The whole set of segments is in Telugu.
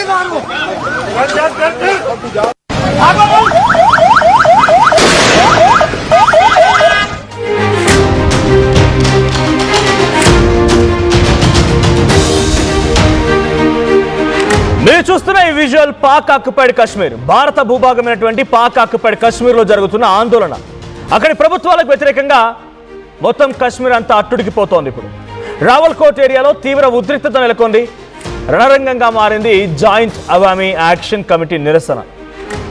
మీరు చూస్తున్న ఈ విజువల్ పాక్ ఆక్యుపైడ్ కాశ్మీర్, భారత భూభాగమైనటువంటి పాక్ ఆక్యుపైడ్ కాశ్మీర్లో జరుగుతున్న ఆందోళన. అక్కడి ప్రభుత్వాలకు వ్యతిరేకంగా మొత్తం కాశ్మీర్ అంతా అట్టుడికిపోతోంది. ఇప్పుడు రావల్కోట్ ఏరియాలో తీవ్ర ఉద్రిక్తత నెలకొంది. రణరంగంగా మారింది జాయింట్ అవామీ యాక్షన్ కమిటీ నిరసన.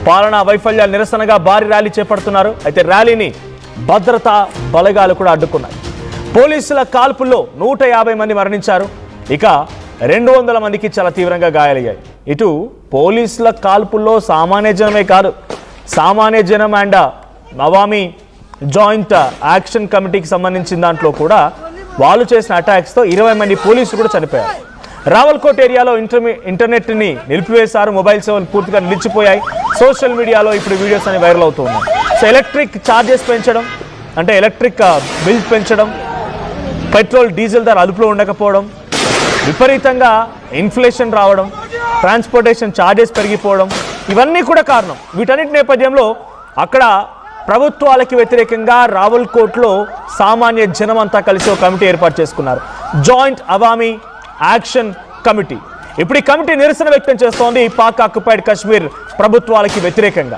పాలనా వైఫల్యాల నిరసనగా భారీ ర్యాలీ చేపడుతున్నారు. అయితే ర్యాలీని భద్రతా బలగాలు కూడా అడ్డుకున్నాయి. పోలీసుల కాల్పుల్లో 150 మంది మరణించారు. ఇక 200 మందికి చాలా తీవ్రంగా గాయాలయ్యాయి. ఇటు పోలీసుల కాల్పుల్లో సామాన్య జనమే కాదు, సామాన్య జనం అండ్ అవామీ జాయింట్ యాక్షన్ కమిటీకి సంబంధించిన దాంట్లో కూడా వాళ్ళు చేసిన అటాక్స్తో 20 మంది పోలీసులు కూడా చనిపోయారు. రావల్కోట్ ఏరియాలో ఇంటర్నెట్ని నిలిపివేశారు. మొబైల్ సేవలు పూర్తిగా నిలిచిపోయాయి. సోషల్ మీడియాలో ఇప్పుడు వీడియోస్ అనేవి వైరల్ అవుతూ ఉన్నాయి. సో ఎలక్ట్రిక్ ఛార్జెస్ పెంచడం, అంటే ఎలక్ట్రిక్ బిల్ పెంచడం, పెట్రోల్ డీజిల్ ధర అదుపులో ఉండకపోవడం, విపరీతంగా ఇన్ఫ్లేషన్ రావడం, ట్రాన్స్పోర్టేషన్ ఛార్జెస్ పెరిగిపోవడం, ఇవన్నీ కూడా కారణం. వీటన్నిటి నేపథ్యంలో అక్కడ ప్రభుత్వాలకి వ్యతిరేకంగా రావల్కోట్లో సామాన్య జనం అంతా కలిసి ఒక కమిటీ ఏర్పాటు చేసుకున్నారు, జాయింట్ అవామీ యాక్షన్ కమిటీ. ఇప్పుడు ఈ కమిటీ నిరసన వ్యక్తం చేస్తోంది పాక్ ఆక్యుపైడ్ కాశ్మీర్ ప్రభుత్వాలకి వ్యతిరేకంగా.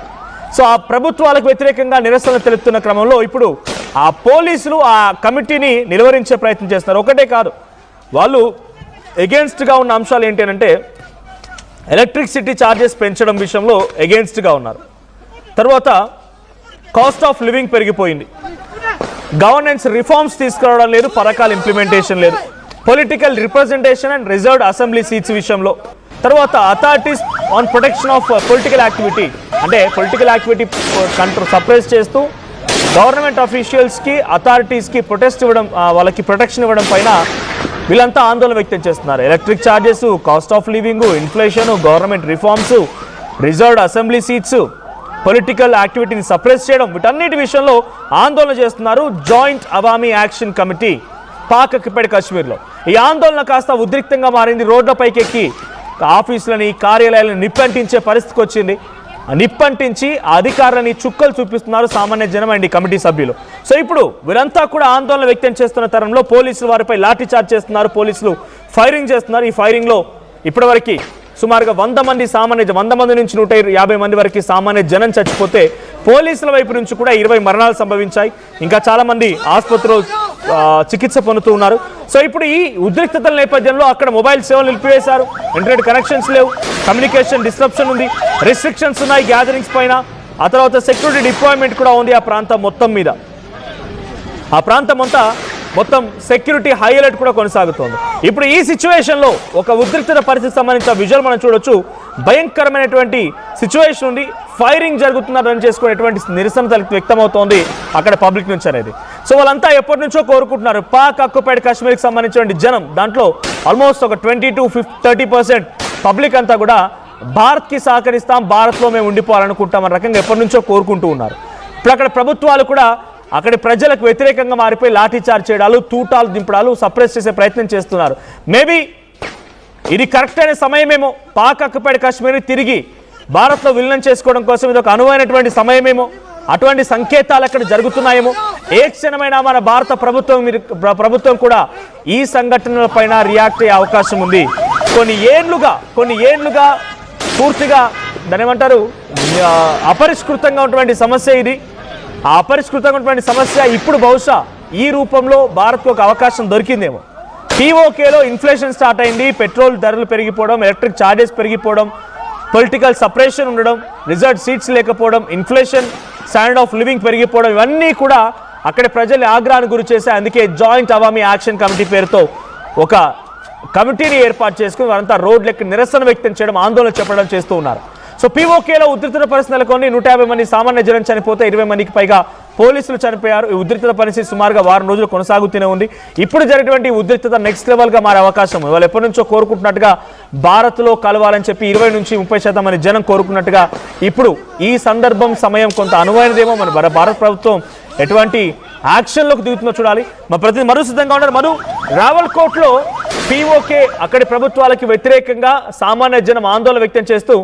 సో ఆ ప్రభుత్వాలకు వ్యతిరేకంగా నిరసన తెలుపుతున్న క్రమంలో ఇప్పుడు ఆ పోలీసులు ఆ కమిటీని నిలువరించే ప్రయత్నం చేస్తున్నారు. ఒకటే కాదు, వాళ్ళు ఎగెన్స్ట్గా ఉన్న అంశాలు ఏంటి అంటే ఎలక్ట్రిసిటీ ఛార్జెస్ పెంచడం విషయంలో ఎగెన్స్ట్గా ఉన్నారు. తర్వాత కాస్ట్ ఆఫ్ లివింగ్ పెరిగిపోయింది, గవర్నెన్స్ రిఫార్మ్స్ తీసుకురావడం లేదు, పథకాల ఇంప్లిమెంటేషన్ లేదు, political representation and reserved assembly seats విషయంలో, తర్వాత authorities on protection of political activity, అంటే పొలిటికల్ యాక్టివిటీ కంట్రోల్ సప్రెస్ చేస్తూ గవర్నమెంట్ అఫీషియల్స్కి అథారిటీస్కి ప్రొటెస్ట్ ఇవ్వడం, వాళ్ళకి ప్రొటెక్షన్ ఇవ్వడం పైన వీళ్ళంతా ఆందోళన వ్యక్తం చేస్తున్నారు. Electric charges, cost of living, inflation, government reforms, reserved assembly seats, political యాక్టివిటీని సప్రెస్ చేయడం, వీటన్నిటి విషయంలో ఆందోళన చేస్తున్నారు joint Awami action committee Pak occupied కాశ్మీర్లో. ఈ ఆందోళన కాస్త ఉద్రిక్తంగా మారింది. రోడ్లపైకి ఎక్కి ఆఫీసులని, కార్యాలయాలను నిప్పంటించే పరిస్థితికి వచ్చింది. నిప్పంటించి అధికారులని చుక్కలు చూపిస్తున్నారు సామాన్య జనం అండ్ కమిటీ సభ్యులు. సో ఇప్పుడు వీరంతా కూడా ఆందోళన వ్యక్తం చేస్తున్న తరంలో పోలీసులు వారిపై లాఠీ చార్జ్ చేస్తున్నారు, పోలీసులు ఫైరింగ్ చేస్తున్నారు. ఈ ఫైరింగ్లో ఇప్పటివరకు సుమారుగా 100 మంది సామాన్య 100 మంది నుంచి 150 మంది వరకు సామాన్య జనం చచ్చిపోతే పోలీసుల వైపు నుంచి కూడా 20 మరణాలు సంభవించాయి. ఇంకా చాలామంది ఆసుపత్రిలో చికిత్స పొందుతూ ఉన్నారు. సో ఇప్పుడు ఈ ఉద్రిక్తతల నేపథ్యంలో అక్కడ మొబైల్ సేవలు నిలిపివేశారు, ఇంటర్నెట్ కనెక్షన్స్ లేవు, కమ్యూనికేషన్ డిస్ట్రప్షన్ ఉంది, రెస్ట్రిక్షన్స్ ఉన్నాయి గ్యాదరింగ్స్ పైన. ఆ తర్వాత సెక్యూరిటీ డిప్లాయ్మెంట్ కూడా ఉంది ఆ ప్రాంతం మొత్తం మీద. ఆ ప్రాంతం అంతా మొత్తం సెక్యూరిటీ హై అలర్ట్ కూడా కొనసాగుతోంది. ఇప్పుడు ఈ సిచ్యువేషన్లో ఒక ఉద్రిక్తత పరిస్థితికి సంబంధించిన విజువల్ మనం చూడొచ్చు. భయంకరమైనటువంటి సిచ్యువేషన్ ఉంది, ఫైరింగ్ జరుగుతున్నారని చేసుకునేటువంటి నిరసన వ్యక్తమవుతోంది అక్కడ పబ్లిక్ నుంచి అనేది. సో వాళ్ళంతా ఎప్పటి నుంచో కోరుకుంటున్నారు పాక్ ఆక్యుపైడ్ కాశ్మీర్కి సంబంధించిన జనం, దాంట్లో ఆల్మోస్ట్ ఒక 20 to 30% పబ్లిక్ అంతా కూడా భారత్కి సహకరిస్తాం, భారత్లో మేము ఉండిపోవాలనుకుంటాం అన్న రకంగా ఎప్పటి నుంచో కోరుకుంటూ ఉన్నారు. ఇప్పుడు అక్కడ ప్రభుత్వాలు కూడా అక్కడి ప్రజలకు వ్యతిరేకంగా మారిపోయి లాఠీ చార్జ్ చేయడాలు, తూటాలు దింపడాలు, సప్రెస్ చేసే ప్రయత్నం చేస్తున్నారు. మేబీ ఇది కరెక్ట్ అయిన సమయమేమో, పాక్ ఆక్యుపైడ్ కాశ్మీర్ని తిరిగి భారత్లో విలీనం చేసుకోవడం కోసం ఇది ఒక అనువైనటువంటి సమయమేమో, అటువంటి సంకేతాలు అక్కడ జరుగుతున్నాయేమో. ఏ క్షణమైనా మన భారత ప్రభుత్వం కూడా ఈ సంఘటనల పైన రియాక్ట్ అయ్యే అవకాశం ఉంది. కొన్ని ఏళ్లుగా పూర్తిగా దాని ఏమంటారు అపరిష్కృతంగా ఉన్నటువంటి సమస్య ఇది. ఆ అపరిష్కృతంగా ఉన్నటువంటి సమస్య ఇప్పుడు బహుశా ఈ రూపంలో భారత్కు ఒక అవకాశం దొరికిందేమో. పీఓకేలో ఇన్ఫ్లేషన్ స్టార్ట్ అయింది, పెట్రోల్ ధరలు పెరిగిపోవడం, ఎలక్ట్రిక్ ఛార్జెస్ పెరిగిపోవడం, పొలిటికల్ సపరేషన్ ఉండడం, రిజర్వ్డ్ సీట్స్ లేకపోవడం, ఇన్ఫ్లేషన్, స్టాండర్డ్ ఆఫ్ లివింగ్ పెరిగిపోవడం, ఇవన్నీ కూడా అక్కడ ప్రజల్ని ఆగ్రహానికి గురి చేశాయి. అందుకే జాయింట్ అవామీ యాక్షన్ కమిటీ పేరుతో ఒక కమిటీని ఏర్పాటు చేసుకుని వారంతా రోడ్లెక్కి నిరసన వ్యక్తం చేయడం, ఆందోళన చెప్పడం చేస్తూ ఉన్నారు. సో పీఓకేలో ఉద్రిక్తత పరిస్థితి నెలకొని 150 మంది సామాన్య జనం చనిపోతే 20 మందికి పైగా పోలీసులు చనిపోయారు. ఈ ఉద్రిక్తత పరిస్థితి సుమారుగా 1 రోజులు కొనసాగుతూనే ఉంది. ఇప్పుడు జరిగినటువంటి ఉద్రిక్తత నెక్స్ట్ లెవెల్గా మారే అవకాశం ఉంది. వాళ్ళు ఎప్పటి నుంచో కోరుకుంటున్నట్టుగా భారత్లో కలవాలని చెప్పి 20 నుంచి 30% మంది జనం కోరుకున్నట్టుగా ఇప్పుడు ఈ సందర్భం సమయం కొంత అనువైనదేమో. మన భారత ప్రభుత్వం ఎటువంటి యాక్షన్లోకి దిగుతుందో చూడాలి. మా ప్రతినిధి మధు సిద్ధంగా ఉన్నారు. మధు, రావల్కోట్లో పీఓకే అక్కడి ప్రభుత్వాలకి వ్యతిరేకంగా సామాన్య జనం ఆందోళన వ్యక్తం చేస్తూ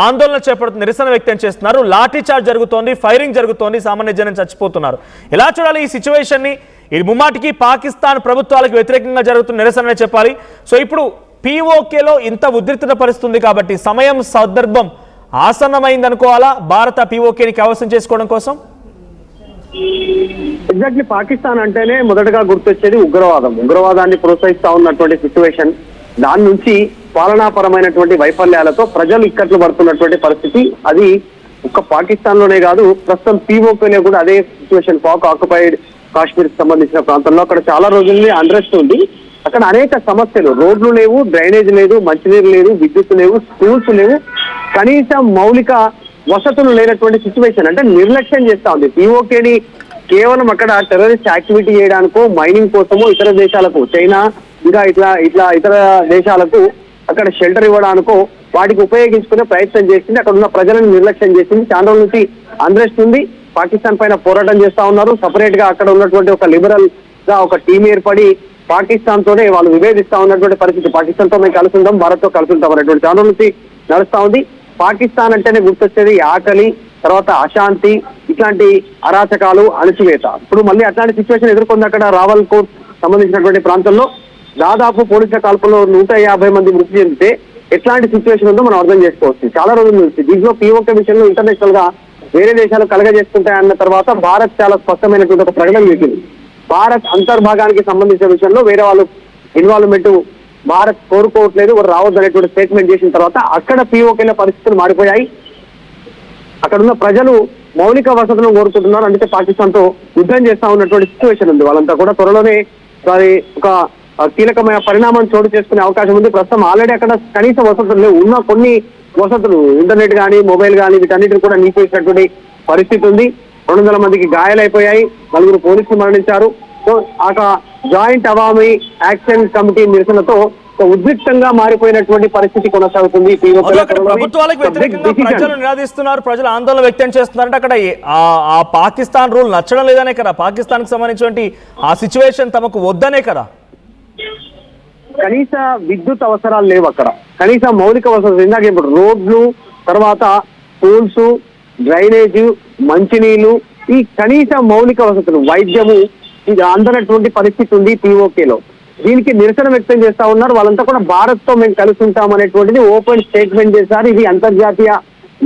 ఆందోళన చేపడుతుంది, నిరసన వ్యక్తం చేస్తున్నారు. లాఠీ చార్జ్ జరుగుతోంది, ఫైరింగ్ జరుగుతోంది, సామాన్య జనం చచ్చిపోతున్నారు. ఎలా చూడాలి ఈ సిచ్యువేషన్ని? ఇది ముమ్మాటికి పాకిస్తాన్ ప్రభుత్వాలకు వ్యతిరేకంగా జరుగుతున్న నిరసన చెప్పాలి. సో ఇప్పుడు పీఓకేలో ఇంత ఉద్రిక్తత పరిస్థితుంది కాబట్టి సమయం సందర్భం ఆసన్నమైంది అనుకోవాలా భారత పీఓకేని కైవసం చేసుకోవడం కోసం? ఎగ్జాక్ట్లీ పాకిస్తాన్ అంటేనే మొదటగా గుర్తొచ్చేది ఉగ్రవాదాన్ని ప్రోత్సహిస్తా ఉన్నటువంటి సిచ్యువేషన్. దాని నుంచి పాలనాపరమైనటువంటి వైఫల్యాలతో ప్రజలు ఇక్కట్లు పడుతున్నటువంటి పరిస్థితి. అది ఒక్క పాకిస్తాన్ లోనే కాదు, ప్రస్తుతం పీఓకేలో కూడా అదే సిచ్యువేషన్. పాక్ ఆక్యుపైడ్ కాశ్మీర్ కి సంబంధించిన ప్రాంతంలో అక్కడ చాలా రోజుల్ని అన్రెస్ట్ ఉంది. అక్కడ అనేక సమస్యలు, రోడ్లు లేవు, డ్రైనేజ్ లేదు, మంచినీరు లేదు, విద్యుత్ లేవు, స్కూల్స్ లేవు, కనీసం మౌలిక వసతులు లేనటువంటి సిచ్యువేషన్. అంటే నిర్లక్ష్యం చేస్తా ఉంది. పీఓకేని కేవలం అక్కడ టెర్రరిస్ట్ యాక్టివిటీ చేయడానికో, మైనింగ్ కోసమో, ఇతర దేశాలకు, చైనా ఇంకా ఇట్లా ఇతర దేశాలకు అక్కడ షెల్టర్ ఇవ్వడానికో వాటికి ఉపయోగించుకునే ప్రయత్నం చేసింది. అక్కడ ఉన్న ప్రజలను నిర్లక్ష్యం చేసింది. చాలా రోజుల నుంచి అన్రెస్ట్ ఉంది. పాకిస్తాన్ పైన పోరాటం చేస్తా ఉన్నారు. సపరేట్ గా అక్కడ ఉన్నటువంటి ఒక లిబరల్ గా ఒక టీం ఏర్పడి పాకిస్తాన్ తోనే వాళ్ళు విభేదిస్తా ఉన్నటువంటి పరిస్థితి. పాకిస్తాన్ తో మేము కలిసి ఉంటాం, భారత్ తో కలిసి ఉంటాం అనేటువంటి చాలా నుంచి నడుస్తా ఉంది. పాకిస్తాన్ అంటేనే గుర్తొచ్చేది ఆకలి, తర్వాత అశాంతి, ఇట్లాంటి అరాచకాలు, అణచివేత. ఇప్పుడు మళ్ళీ అట్లాంటి సిచ్యువేషన్ ఎదుర్కొంది అక్కడ రావల్కోట్ సంబంధించినటువంటి ప్రాంతంలో. దాదాపు పోలీసుల కాల్పుల్లో 150 మంది మృతి చెందితే ఎట్లాంటి సిచ్యువేషన్ ఉందో మనం అర్థం చేసుకోవచ్చు. చాలా రోజుల నుంచి దీంట్లో పీఓకే విషయంలో ఇంటర్నేషనల్ గా వేరే దేశాలు కలగజేసుకుంటాయన్న తర్వాత భారత్ చాలా స్పష్టమైనటువంటి ఒక ప్రకటన చేసింది. భారత్ అంతర్భాగానికి సంబంధించిన విషయంలో వేరే వాళ్ళు ఇన్వాల్వ్మెంట్ భారత్ కోరుకోవట్లేదు, వారు రావద్దు అనేటువంటి స్టేట్మెంట్ చేసిన తర్వాత అక్కడ పీఓకేల పరిస్థితులు మారిపోయాయి. అక్కడ ఉన్న ప్రజలు మౌలిక వసతులను కోరుకుంటున్నారు. అందుకే పాకిస్తాన్ తో యుద్ధం చేస్తా ఉన్నటువంటి సిచ్యువేషన్ ఉంది. వాళ్ళంతా కూడా త్వరలోనే ఒక కీలకమైన పరిణామం చోటు చేసుకునే అవకాశం ఉంది. ప్రస్తుతం ఆల్రెడీ అక్కడ కనీస వసతులు లేవు. ఉన్న కొన్ని వసతులు, ఇంటర్నెట్ కానీ, మొబైల్ కానీ, వీటన్నిటిని కూడా నిలిపేసినటువంటి పరిస్థితి ఉంది. 200 మందికి గాయాలైపోయాయి, 4 పోలీసులు మరణించారు. సో ఆ జాయింట్ అవామీ యాక్షన్ కమిటీ నిరసనతో ఉద్రిక్తంగా మారిపోయినటువంటి పరిస్థితి కొనసాగుతుంది. ప్రభుత్వాలకు వ్యతిరేకంగా ప్రజలు నిరాదిస్తున్నారు, ప్రజలు ఆందోళన వ్యక్తం చేస్తున్నారంటే అక్కడ ఆ పాకిస్తాన్ రూల్ నచ్చడం లేదనే కదా, పాకిస్తాన్ కి సంబంధించినటువంటి ఆ సిచ్యువేషన్ తమకు వద్దనే కదా. కనీస విద్యుత్ అవసరాలు లేవు అక్కడ, కనీస మౌలిక వసతులు. ఇందాక ఇప్పుడు రోడ్లు, తర్వాత స్కూల్స్, డ్రైనేజ్, మంచినీళ్లు, ఈ కనీస మౌలిక వసతులు, వైద్యము ఇది అందనటువంటి పరిస్థితి ఉంది పీఓకేలో. దీనికి నిరసన వ్యక్తం చేస్తా ఉన్నారు. వాళ్ళంతా కూడా భారత్ తో మేము కలిసి ఉంటాం అనేటువంటిది ఓపెన్ స్టేట్మెంట్ చేశారు. ఇది అంతర్జాతీయ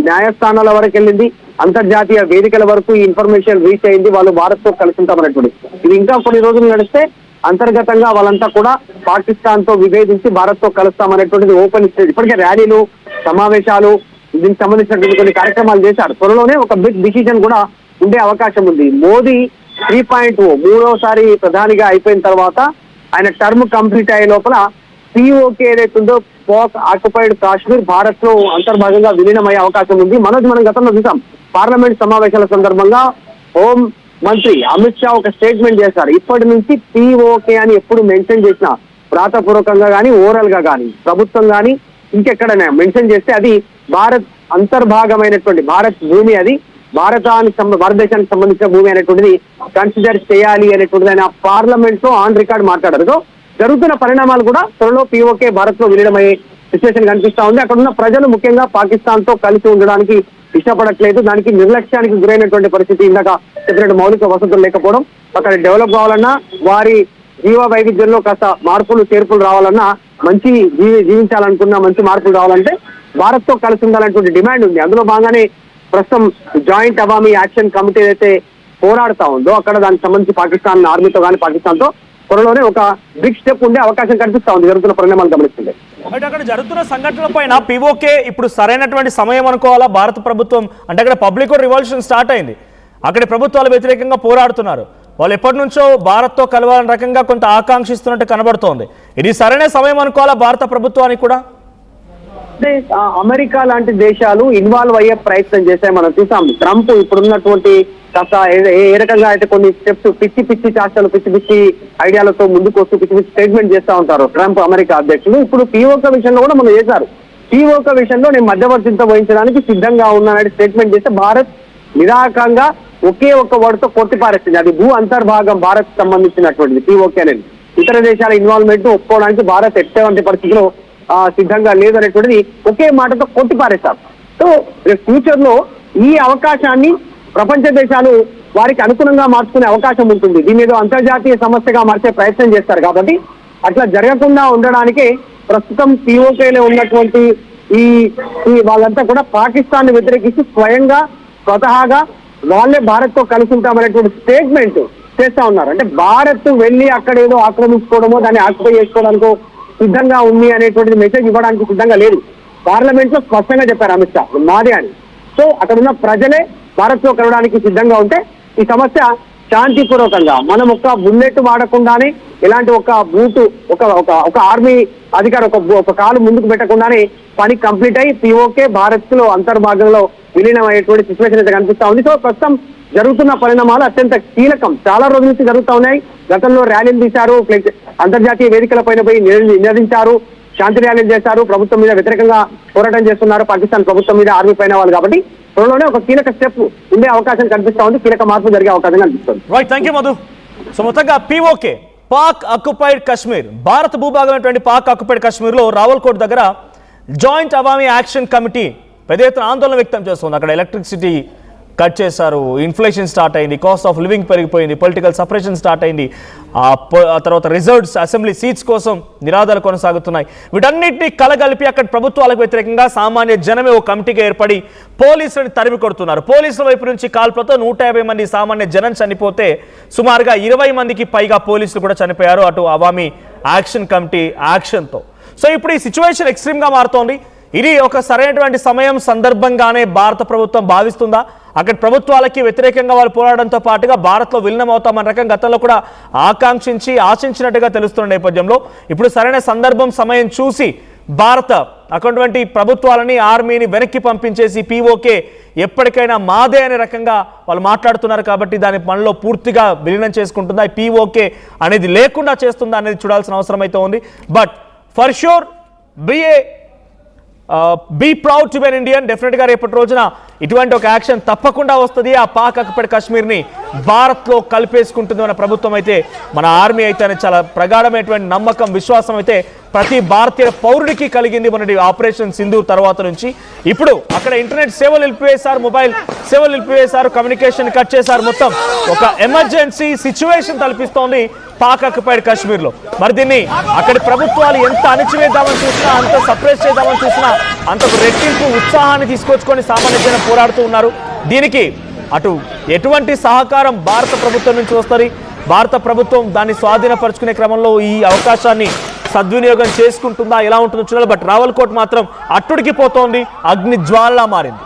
న్యాయస్థానాల వరకు వెళ్ళింది, అంతర్జాతీయ వేదికల వరకు ఈ ఇన్ఫర్మేషన్ రీచ్ అయింది. వాళ్ళు భారత్ తో కలిసి ఉంటాం అనేటువంటి. ఇది ఇంకా కొన్ని రోజులు నడిస్తే అంతర్గతంగా వాళ్ళంతా కూడా పాకిస్తాన్ తో విభేదించి భారత్ తో కలుస్తామనేటువంటిది ఓపెన్ స్టేజ్. ఇప్పటికే ర్యాలీలు, సమావేశాలు, దీనికి సంబంధించినటువంటి కొన్ని కార్యక్రమాలు చేశారు. త్వరలోనే ఒక బిగ్ డిసిజన్ కూడా ఉండే అవకాశం ఉంది. మోదీ 3.0 మూడోసారి ప్రధానిగా అయిపోయిన తర్వాత ఆయన టర్మ్ కంప్లీట్ అయ్యే లోపల పీఓకే ఏదైతుందో పాక్ ఆక్యుపైడ్ కాశ్మీర్ భారత్ లో అంతర్భాగంగా విలీనమయ్యే అవకాశం ఉంది. మనం గతంలో చూసాం, పార్లమెంట్ సమావేశాల సందర్భంగా హోం మంత్రి అమిత్ షా ఒక స్టేట్మెంట్ చేశారు. ఇప్పటి నుంచి పీఓకే అని ఎప్పుడు మెన్షన్ చేసినా, వ్రాతపూర్వకంగా కానీ ఓరల్ గా కానీ, ప్రభుత్వం కానీ ఇంకెక్కడైనా మెన్షన్ చేస్తే అది భారత్ అంతర్భాగమైనటువంటి భారత్ భూమి, అది భారతదేశానికి సంబంధించిన భూమి అనేటువంటిది కన్సిడర్ చేయాలి అనేటువంటిది ఆయన పార్లమెంట్ లో ఆన్ రికార్డ్ మాట్లాడారు. సో జరుగుతున్న పరిణామాలు కూడా త్వరలో పీఓకే భారత్ లో విలీనమయ్యే సిచ్యువేషన్ కనిపిస్తా ఉంది. అక్కడ ఉన్న ప్రజలు ముఖ్యంగా పాకిస్తాన్ తో కలిసి ఉండడానికి ఇష్టపడట్లేదు. దానికి నిర్లక్ష్యానికి గురైనటువంటి పరిస్థితి. ఇందాక చెప్పినట్టు మౌలిక వసతులు లేకపోవడం, అక్కడ డెవలప్ కావాలన్నా, వారి జీవ వైవిధ్యంలో కాస్త మార్పులు చేర్పులు రావాలన్నా, మంచి జీవించాలనుకున్నా మంచి మార్పులు రావాలంటే భారత్ తో కలిసి ఉండాలనేటువంటి డిమాండ్ ఉంది. అందులో భాగంగానే ప్రస్తుతం జాయింట్ అవామీ యాక్షన్ కమిటీ ఏదైతే పోరాడుతా ఉందో అక్కడ దానికి సంబంధించి పాకిస్తాన్ ఆర్మీతో కానీ పాకిస్తాన్ తో త్వరలోనే ఒక బిగ్ స్టెప్ ఉండే అవకాశం కనిపిస్తా ఉంది జరుగుతున్న పరిణామాలు గమనిస్తుంది. అక్కడ జరుగుతున్న సంఘటనల పైన పీఓకే ఇప్పుడు సరైనటువంటి సమయం అనుకోవాలా? భారత ప్రభుత్వం అంటే అక్కడ పబ్లిక్ రివల్యూషన్ స్టార్ట్ అయింది, అక్కడి ప్రభుత్వాల వ్యతిరేకంగా పోరాడుతున్నారు. వాళ్ళు ఎప్పటి నుంచో భారత్తో కలవాలని రకంగా కొంత ఆకాంక్షిస్తున్నట్టు కనబడుతోంది. ఇది సరైన సమయం అనుకోవాలా భారత ప్రభుత్వానికి కూడా? అంటే అమెరికా లాంటి దేశాలు ఇన్వాల్వ్ అయ్యే ప్రయత్నం చేశాయి. మనం చూసాం, ట్రంప్ ఇప్పుడున్నటువంటి కాస్త ఏ రకంగా అయితే కొన్ని స్టెప్స్ పిచ్చి చేష్టలు, పిచ్చి ఐడియాలతో ముందుకు వస్తూ పిచ్చి స్టేట్మెంట్ చేస్తా ఉంటారు ట్రంప్ అమెరికా అధ్యక్షులు. ఇప్పుడు పీఓకే విషయంలో కూడా మనం చేశారు. పీఓకే విషయంలో నేను మధ్యవర్తిత్వం వహించడానికి సిద్ధంగా ఉన్నానని స్టేట్మెంట్ చేస్తే భారత్ నిరాకంగా ఒకే ఒక్క వర్డ్తో కొట్టిపారేస్తుంది. అది భూ అంతర్భాగం భారత్ సంబంధించినటువంటిది పిఓకే అనేది. ఇతర దేశాల ఇన్వాల్వ్మెంట్ ఒప్పుకోవడానికి భారత్ ఎటువంటి పరిస్థితిలో సిద్ధంగా లేదు అనేటువంటిది ఒకే మాటతో కొట్టిపారేస్తారు. సో ఫ్యూచర్ లో ఈ అవకాశాన్ని ప్రపంచ దేశాలు వారికి అనుగుణంగా మార్చుకునే అవకాశం ఉంటుంది. దీని ఏదో అంతర్జాతీయ సమస్యగా మార్చే ప్రయత్నం చేస్తారు. కాబట్టి అట్లా జరగకుండా ఉండడానికే ప్రస్తుతం పిఓకేలో ఉన్నటువంటి ఈ వాళ్ళంతా కూడా పాకిస్తాన్ వ్యతిరేకిస్తూ స్వతహాగా వాళ్ళే భారత్ తో కలిసి ఉంటామనేటువంటి స్టేట్మెంట్ చేస్తా ఉన్నారు. అంటే భారత్ వెళ్ళి అక్కడ ఏదో ఆక్రమించుకోవడమో దాన్ని ఆక్యుపై చేసుకోవడానికో సిద్ధంగా ఉంది అనేటువంటిది మెసేజ్ ఇవ్వడానికి సిద్ధంగా లేదు. పార్లమెంట్ లో స్పష్టంగా చెప్పారు అమిత్ షా మాదే అని. సో అక్కడ ఉన్న ప్రజలే భారత్ తో కలవడానికి సిద్ధంగా ఉంటే ఈ సమస్య శాంతిపూర్వకంగా మనం ఒక బుల్లెట్ వాడకుండానే ఇలాంటి ఒక బూటు ఒక ఆర్మీ అధికారి ఒక కాలు ముందుకు పెట్టకుండానే పని కంప్లీట్ అయ్యి పిఓకే భారత్ లో అంతర్భాగంలో విలీనం అయ్యేటువంటి సిచ్యువేషన్ అయితే కనిపిస్తా ఉంది. సో ప్రస్తుతం జరుగుతున్న పరిణామాలు అత్యంత కీలకం. చాలా రోజుల నుంచి జరుగుతూ ఉన్నాయి. గతంలో ర్యాలీలు తీశారు, అంతర్జాతీయ వేదికల పైన పోయి నినదించారు, శాంతి ర్యాలీలు చేశారు, ప్రభుత్వం మీద వ్యతిరేకంగా పోరాటం చేస్తున్నారు పాకిస్తాన్ ప్రభుత్వం మీద, ఆర్మీ పైన వాళ్ళు. కాబట్టి త్వరలోనే ఒక కీలక స్టెప్ ఉండే అవకాశం కనిపిస్తా ఉంది, కీలక మార్పు జరిగే అవకాశం కనిపిస్తుంది. Right, thank you Madhu. So మొత్తంగా పిఓకే పాక్ ఆక్యుపైడ్ కాశ్మీర్, భారత భూభాగమైనటువంటి పాక్ ఆక్యుపైడ్ కాశ్మీర్లో రావల్కోట్ దగ్గర జాయింట్ అవామీ యాక్షన్ కమిటీ పెద్ద ఎత్తున ఆందోళన వ్యక్తం చేస్తుంది. అక్కడ ఎలక్ట్రిసిటీ కట్ చేశారు, ఇన్ఫ్లేషన్ స్టార్ట్ అయింది, కాస్ట్ ఆఫ్ లివింగ్ పెరిగిపోయింది, పొలిటికల్ సపరేషన్ స్టార్ట్ అయింది, ఆ తర్వాత రిజర్వ్స్ అసెంబ్లీ సీట్స్ కోసం నిరాధాలు కొనసాగుతున్నాయి. వీటన్నిటిని కలగలిపి అక్కడ ప్రభుత్వాలకు వ్యతిరేకంగా సామాన్య జనమే ఓ కమిటీగా ఏర్పడి పోలీసులను తరిమి కొడుతున్నారు. పోలీసుల వైపు నుంచి కాల్పులతో 150 మంది సామాన్య జనం చనిపోతే సుమారుగా 20 మందికి పైగా పోలీసులు కూడా చనిపోయారు అటు అవామీ యాక్షన్ కమిటీ యాక్షన్తో. సో ఇప్పుడు ఈ సిచ్యువేషన్ ఎక్స్ట్రీమ్గా మారుతోంది. ఇది ఒక సరైనటువంటి సమయం సందర్భంగానే భారత ప్రభుత్వం భావిస్తుందా? అక్కడ ప్రభుత్వాలకి వ్యతిరేకంగా వాళ్ళు పోరాడంతో పాటుగా భారత్లో విలీనం అవుతామన్న రకం గతంలో కూడా ఆశించినట్టుగా తెలుస్తున్న నేపథ్యంలో ఇప్పుడు సరైన సందర్భం సమయం చూసి భారత అటువంటి ప్రభుత్వాలని ఆర్మీని వెనక్కి పంపించేసి పిఓకే ఎప్పటికైనా మాదే అనే రకంగా వాళ్ళు మాట్లాడుతున్నారు. కాబట్టి దాని పనిలో పూర్తిగా విలీనం చేసుకుంటుందా, పిఓకే అనేది లేకుండా చేస్తుందా అనేది చూడాల్సిన అవసరం అయితే ఉంది. But for sure be proud to be an Indian. డెఫినెట్గా రేపటి రోజున ఇటువంటి ఒక యాక్షన్ తప్పకుండా వస్తుంది. ఆ పాక్ ఆక్యుపైడ్ కాశ్మీర్ని భారత్లో కలిపేసుకుంటుంది మన ప్రభుత్వం అయితే, మన ఆర్మీ అయితే చాలా ప్రగాఢమైనటువంటి నమ్మకం, విశ్వాసం అయితే ప్రతి భారతీయ పౌరుడికి కలిగింది మొన్నటి ఆపరేషన్ సింధూర్ తర్వాత నుంచి. ఇప్పుడు అక్కడ ఇంటర్నెట్ సేవలు నిలిపివేశారు, మొబైల్ సేవలు నిలిపివేశారు, కమ్యూనికేషన్ కట్ చేశారు. మొత్తం ఒక ఎమర్జెన్సీ సిచ్యువేషన్ తలపిస్తోంది పాక్ ఆక్యుపైడ్ కాశ్మీర్లో. మరి దీన్ని అక్కడి ప్రభుత్వాలు ఎంత అణిచివేద్దామని చూసినా, అంత సప్రెస్ చేద్దామని చూసినా అంతకు రెట్టింపు ఉత్సాహాన్ని తీసుకొచ్చుకొని సామాన్య జనం పోరాడుతూ ఉన్నారు. దీనికి అటు ఎటువంటి సహకారం భారత ప్రభుత్వం నుంచి వస్తుంది, భారత ప్రభుత్వం దాన్ని స్వాధీనపరుచుకునే క్రమంలో ఈ అవకాశాన్ని సద్వినియోగం చేసుకుంటుందా, ఎలా ఉంటుందో చూడాలి. బట్ రావల్కోట్ మాత్రం అట్టుడికి పోతోంది, అగ్ని జ్వాలలా మారింది.